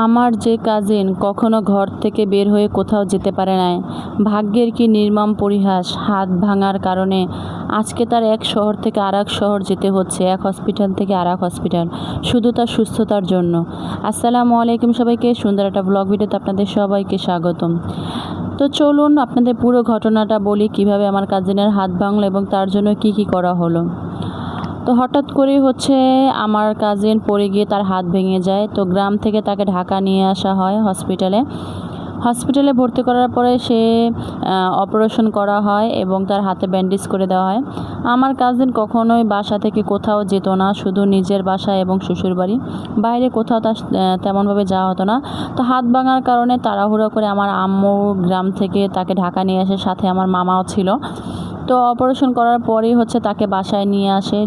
আমার যে কাজিন কখনো ঘর থেকে বের হয়ে কোথাও যেতে পারে নাই। ভাগ্যের কি নির্মম পরিহাস, হাত ভাঙার কারণে আজকে তার এক শহর থেকে আরেক শহর যেতে হচ্ছে, এক হসপিটাল থেকে আরেক হসপিটাল, শুধু তার সুস্থতার জন্য। আসসালামু আলাইকুম সবাইকে, সুন্দর একটা ব্লগ ভিডিওতে আপনাদের সবাইকে স্বাগতম। তো চলুন আপনাদের পুরো ঘটনাটা বলি, কিভাবে আমার কাজিনের হাত ভাঙলো এবং তার জন্য কি করা হলো। তো হঠাৎ করেই আমার কাজিন পড়ে গিয়ে তার হাত ভেঙে যায়। তো গ্রাম থেকে তাকে ঢাকা নিয়ে আসা হয় হসপিটালে ভর্তি করার পরে সে অপারেশন করা হয় এবং তার হাতে ব্যান্ডেজ করে দেওয়া হয়। আমার কাজিন কখনোই বাসা থেকে কোথাও যেত না, শুধু নিজের বাসা এবং শ্বশুরবাড়ি, বাইরে কোথাও তার তেমনভাবে যাওয়া হতো না। তো হাত ভাঙার কারণে তাড়াহুড়ো করে আমার আম্মু গ্রাম থেকে তাকে ঢাকা নিয়ে আসে, সাথে আমার মামাও ছিল। তো অপারেশন করার পরেই তাকে বাসায়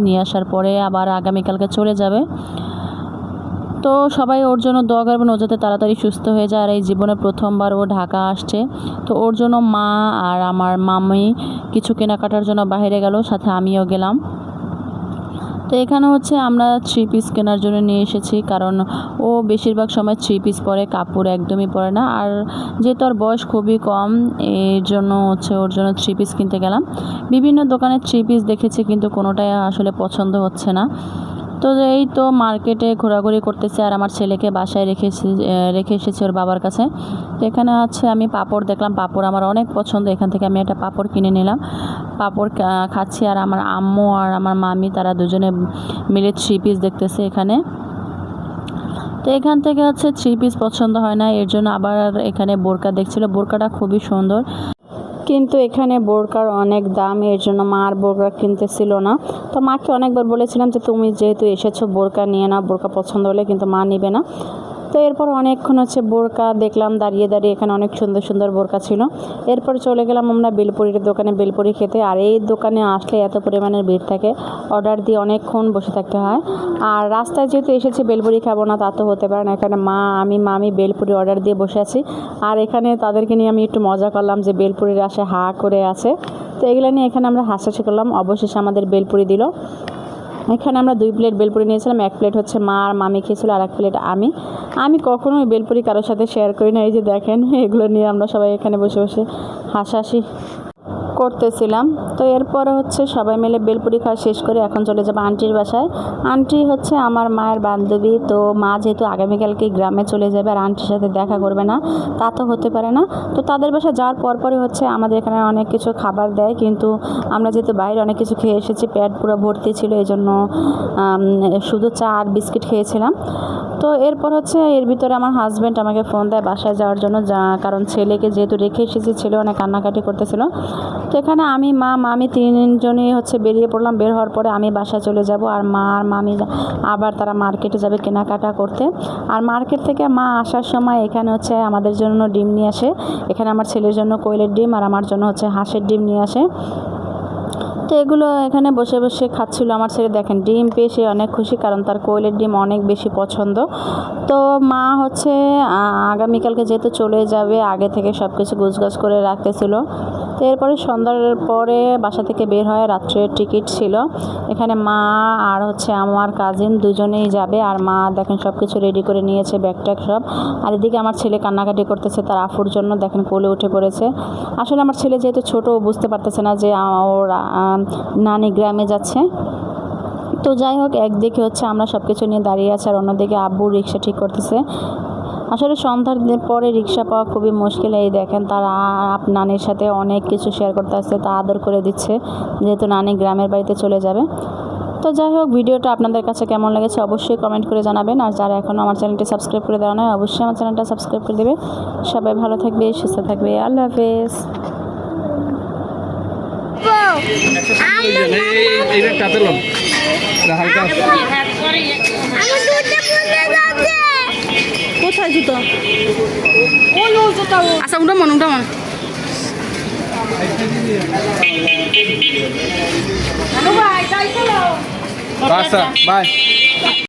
নিয়ে আসার পরে আবার আগামীকালকে চলে যাবে। তো সবাই ওর জন্য দোয়া করবেন, ও যাতে তাড়াতাড়ি সুস্থ হয়ে যায়। আর এই জীবনে প্রথমবার ও ঢাকা আসছে। তো ওর জন্য মা আর আমার মামি কিছু কেনাকাটার জন্য বাইরে গেল, সাথে আমিও গেলাম। তো এখানে আমরা 3 পিস কেনার জন্য নিয়ে এসেছি, কারণ ও বেশিরভাগ সময় 3 পিস পরে, কাপড় একদমই পরে না। আর যেহেতু ওর বয়স খুবই কম, এর জন্য ওর জন্য 3 পিস কিনতে গেলাম। বিভিন্ন দোকানে 3 পিস দেখেছি, কিন্তু কোনোটাই আসলে পছন্দ হচ্ছে না। তো এই তো মার্কেটে ঘোরাঘুরি করতেছে, আর আমার ছেলেকে বাসায় রেখে এসেছি ওর বাবার কাছে। তো এখানে আমি পাঁপড় দেখলাম, পাঁপড় আমার অনেক পছন্দ। এখান থেকে আমি একটা পাঁপড় কিনে নিলাম, পাঁপড় খাচ্ছি। আর আমার আম্মু আর আমার মামি তারা দুজনে মিলে 3 পিস দেখতেছে এখানে। তো এখান থেকে 3 পিস পছন্দ হয় না, এর জন্য আবার এখানে বোরকা দেখছিল। বোরকাটা খুবই সুন্দর, কিন্তু এখানে বোরকার অনেক দাম, এর জন্য মা আর বোরকা কিনতেছিল না। তো মাকে অনেকবার বলেছিলাম যে তুমি যেহেতু এসেছো বোরকা নিয়ে নাও, বোরকা পছন্দ হলে, কিন্তু মা নেবে না। তো এরপর অনেকক্ষণ বোরকা দেখলাম দাঁড়িয়ে দাঁড়িয়ে, এখানে অনেক সুন্দর সুন্দর বোরকা ছিল। এরপর চলে গেলাম আমরা বেলপুরির দোকানে বেলপুরি খেতে। আর এই দোকানে আসলে এত পরিমাণের ভিড় থাকে, অর্ডার দিয়ে অনেকক্ষণ বসে থাকতে হয়। আর রাস্তায় যেহেতু এসেছি, বেলপুরি খাবো না তা তো হতে পারে না। এখানে মামি বেলপুরি অর্ডার দিয়ে বসে আছি। আর এখানে তাদেরকে নিয়ে আমি একটু মজা করলাম যে বেলপুরির আসে হা করে আছে। তো এগুলো নিয়ে এখানে আমরা হাসাহাসি করলাম। অবশেষে আমাদের বেলপুরি দিল। এখানে আমরা 2 প্লেট বেলপুরি নিয়েছিলাম। 1 প্লেট মা আর মামি খেয়েছিল, আর 1 প্লেট আমি কখনোই বেলপুরি কারোর সাথে শেয়ার করি না। এই যে দেখেন, এগুলো নিয়ে আমরা সবাই এখানে বসে বসে হাসাহাসি করতেছিলাম। তো এরপর সবাই মিলে বেলপুরি খাওয়া শেষ করে এখন চলে যাবো আন্টির বাসায়। আন্টি আমার মায়ের বান্ধবী। তো মা যেহেতু আগামীকালকে গ্রামে চলে যাবে আর আন্টির সাথে দেখা করবে না, তা তো হতে পারে না। তো তাদের বাসায় যাওয়ার পরপরই আমাদের এখানে অনেক কিছু খাবার দেয়, কিন্তু আমরা যেহেতু বাইরে অনেক কিছু খেয়ে এসেছি, পেট পুরো ভর্তি ছিল, এই জন্য শুধু চা আর বিস্কিট খেয়েছিলাম। তো এরপর এর ভিতরে আমার হাজব্যান্ড আমাকে ফোন দেয় বাসায় যাওয়ার জন্য, কারণ ছেলেকে যেহেতু রেখে এসেছি, ছেলে অনেক কান্নাকাটি করতেছিল। তো এখানে আমি মা মামি 3 জনই বেরিয়ে পড়লাম। বের হওয়ার পরে আমি বাসায় চলে যাব, আর মা আর মামি আবার তারা মার্কেটে যাবে কেনাকাটা করতে। আর মার্কেট থেকে মা আসার সময় এখানে আমাদের জন্য ডিম নিয়ে আসে। এখানে আমার ছেলের জন্য কোয়েলের ডিম, আর আমার জন্য হাঁসের ডিম নিয়ে আসে। তো এগুলো এখানে বসে বসে খাচ্ছিল আমার ছেলে। দেখেন, ডিম পেয়ে সে অনেক খুশি, কারণ তার কোয়েলের ডিম অনেক বেশি পছন্দ। তো মা আগামীকালকে যেহেতু চলে যাবে, আগে থেকে সব কিছু গুছগাছ করে রাখতেছিল। তো এরপরে সন্ধ্যার পরে বাসা থেকে বের হয়, রাত্রের টিকিট ছিল। এখানে মা আর আমার কাজিন দুজনেই যাবে। আর মা দেখেন সব কিছু রেডি করে নিয়েছে, ব্যাগ ট্যাগ সব। আর এদিকে আমার ছেলে কান্নাকাটি করতেছে তার আফুর জন্য। দেখেন কোলে উঠে পড়েছে। আসলে আমার ছেলে যেহেতু ছোট, বুঝতে পারতেছে না যে ওর নানি গ্রামে যাচ্ছে। তো যাই হোক, একদিকে আমরা সব কিছু নিয়ে দাঁড়িয়ে আছি, আর অন্যদিকে আব্বু রিক্সা ঠিক করতেছে। আসলে সন্ধ্যার পরে রিক্সা পাওয়া খুবই মুশকিল। এই দেখেন, তার নানির সাথে অনেক কিছু শেয়ার করতে আসছে, তা আদর করে দিচ্ছে, যেহেতু নানি গ্রামের বাড়িতে চলে যাবে। তো যাই হোক, ভিডিওটা আপনাদের কাছে কেমন লেগেছে অবশ্যই কমেন্ট করে জানাবেন। আর যারা এখনও আমার চ্যানেলটি সাবস্ক্রাইব করে দেওয়া নয়, অবশ্যই আমার চ্যানেলটা সাবস্ক্রাইব করে দেবে। সবাই ভালো থাকবে, সুস্থ থাকবে। আল্লাহ হাফেজ। কোথায় জুতো? আচ্ছা, উঠামন বাই।